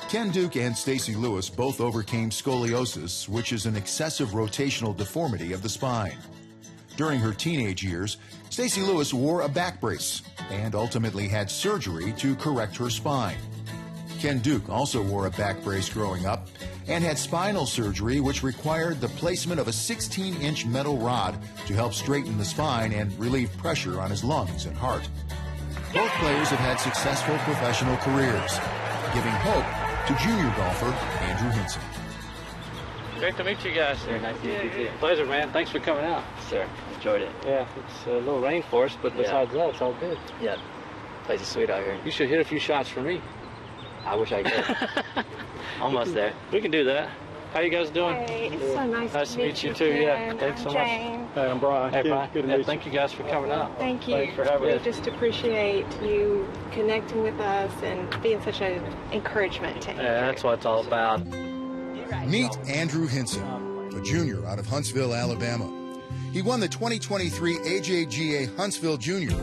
Ken Duke and Stacy Lewis both overcame scoliosis, which is an excessive rotational deformity of the spine. During her teenage years, Stacy Lewis wore a back brace and ultimately had surgery to correct her spine. Ken Duke also wore a back brace growing up and had spinal surgery, which required the placement of a 16-inch metal rod to help straighten the spine and relieve pressure on his lungs and heart. Both players have had successful professional careers, giving hope to junior golfer Andrew Hinson. Great to meet you guys. Very nice to meet you too. Pleasure, man. Thanks for coming out. Sure, enjoyed it. Yeah, it's a little rain for us, but besides that, it's all good. Yeah, place is sweet out here. You should hit a few shots for me. I wish I could. Almost there. We can do that. How you guys doing? Hey, it's so nice to meet you too. Yeah, thanks so much. Hey, I'm Brian. Hey, Brian. Good to meet you. Thank you guys for coming out. Thank you. Thanks for having We us. just appreciate you connecting with us and being such an encouragement to Yeah, that's what it's all about. Meet Andrew Hinson, a junior out of Huntsville, Alabama. He won the 2023 AJGA Huntsville Junior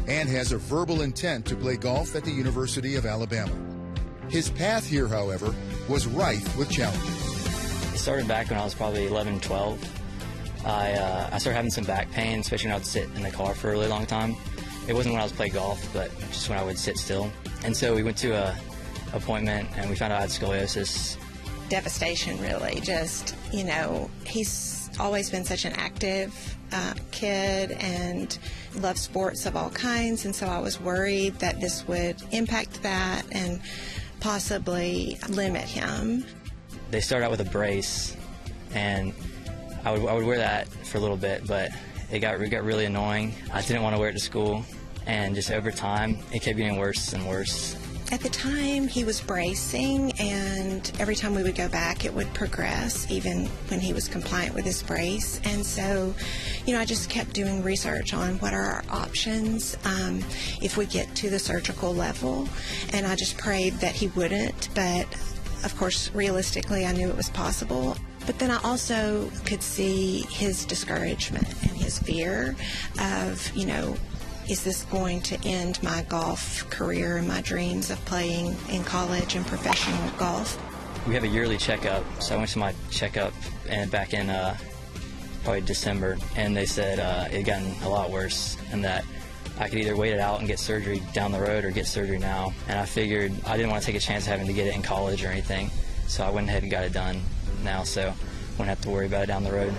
and has a verbal intent to play golf at the University of Alabama. His path here, however, was rife with challenges. It started back when I was probably 11, 12. I started having some back pain, especially when I would sit in the car for a really long time. It wasn't when I was playing golf, but just when I would sit still. And so we went to a appointment and we found out I had scoliosis. Devastation, really. Just, you know, he's always been such an active kid and loved sports of all kinds, and so I was worried that this would impact that and possibly limit him. They started out with a brace, and I would wear that for a little bit, but it got really annoying. I didn't want to wear it to school, and just over time, it kept getting worse and worse. At the time, he was bracing, and every time we would go back, it would progress, even when he was compliant with his brace. And so, you know, I just kept doing research on what are our options if we get to the surgical level, and I just prayed that he wouldn't, but of course, realistically, I knew it was possible. But then I also could see his discouragement and his fear of, you know, is this going to end my golf career and my dreams of playing in college and professional golf? We have a yearly checkup, so I went to my checkup and back in probably December, and they said it had gotten a lot worse and that I could either wait it out and get surgery down the road or get surgery now. And I figured I didn't want to take a chance of having to get it in college or anything, so I went ahead and got it done now, so I wouldn't have to worry about it down the road.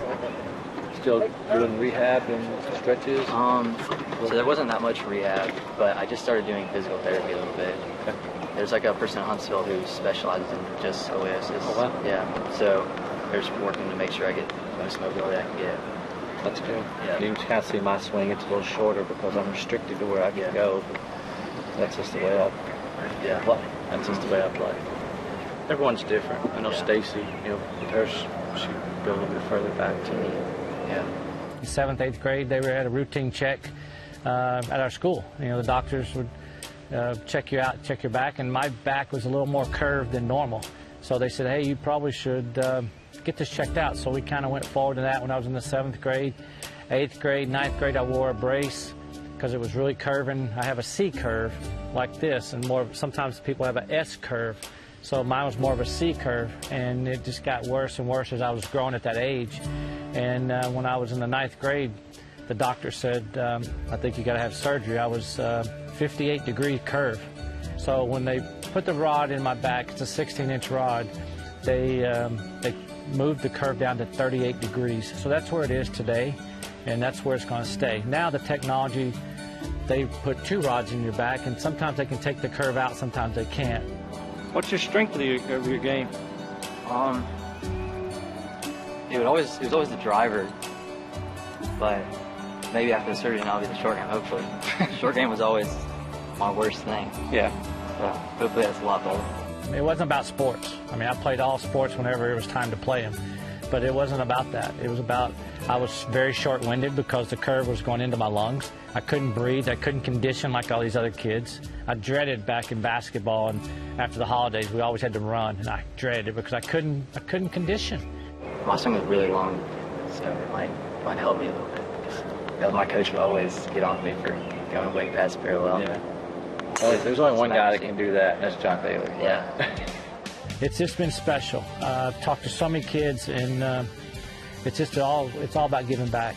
Still doing rehab and stretches? So there wasn't that much rehab, but I just started doing physical therapy a little bit. Okay. There's like a person in Huntsville who specializes in just scoliosis. Oh, wow. Yeah, so they're just working to make sure I get the most mobility I can get. That's good. Yeah. You can kind of see my swing, it's a little shorter because I'm restricted to where I can go. But that's just the way I play. That's just the way I play. Everyone's different. I know Stacy, you know, with her, she go a little bit further back to me. Yeah. 7th, 8th grade, they were at a routine check at our school. You know, the doctors would check you out, check your back, and my back was a little more curved than normal. So they said, hey, you probably should get this checked out. So we kind of went forward to that when I was in the 7th grade. 8th grade, 9th grade, I wore a brace because it was really curving. I have a C curve like this, and sometimes people have an S curve. So mine was more of a C curve, and it just got worse and worse as I was growing at that age. And when I was in the 9th grade, the doctor said, I think you got to have surgery. I was 58-degree curve. So when they put the rod in my back, it's a 16-inch rod, they moved the curve down to 38 degrees. So that's where it is today, and that's where it's going to stay. Now the technology, they put 2 rods in your back, and sometimes they can take the curve out, sometimes they can't. What's your strength of your game? It was always the driver, but maybe after the surgery now I'll be the short game, hopefully. Short game was always my worst thing. Yeah. So hopefully that's a lot better. It wasn't about sports. I mean, I played all sports whenever it was time to play them, but it wasn't about that. It was about, I was very short-winded because the curve was going into my lungs. I couldn't breathe. I couldn't condition like all these other kids. I dreaded back in basketball, and after the holidays, we always had to run, and I dreaded it because I couldn't condition. My swing was really long, so it might help me a little bit. My coach would always get on me for going way past parallel. Yeah. There's only one guy that can do that, and that's John Bailey. Yeah. it's just been special. I've talked to so many kids, and it's all about giving back.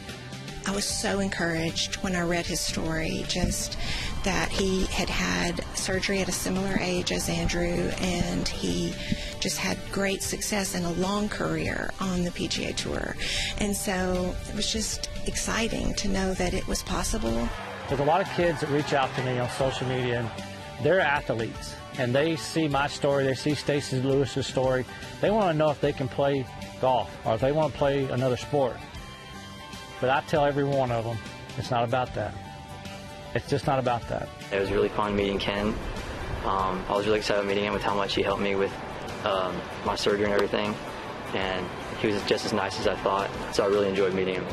I was so encouraged when I read his story, just that he had had surgery at a similar age as Andrew, and he just had great success and a long career on the PGA Tour. And so it was just exciting to know that it was possible. There's a lot of kids that reach out to me on social media, and they're athletes, and they see my story, they see Stacey Lewis's story. They want to know if they can play golf or if they want to play another sport. But I tell every one of them, it's not about that. It's just not about that. It was really fun meeting Ken. I was really excited meeting him with how much he helped me with my surgery and everything. And he was just as nice as I thought, so I really enjoyed meeting him.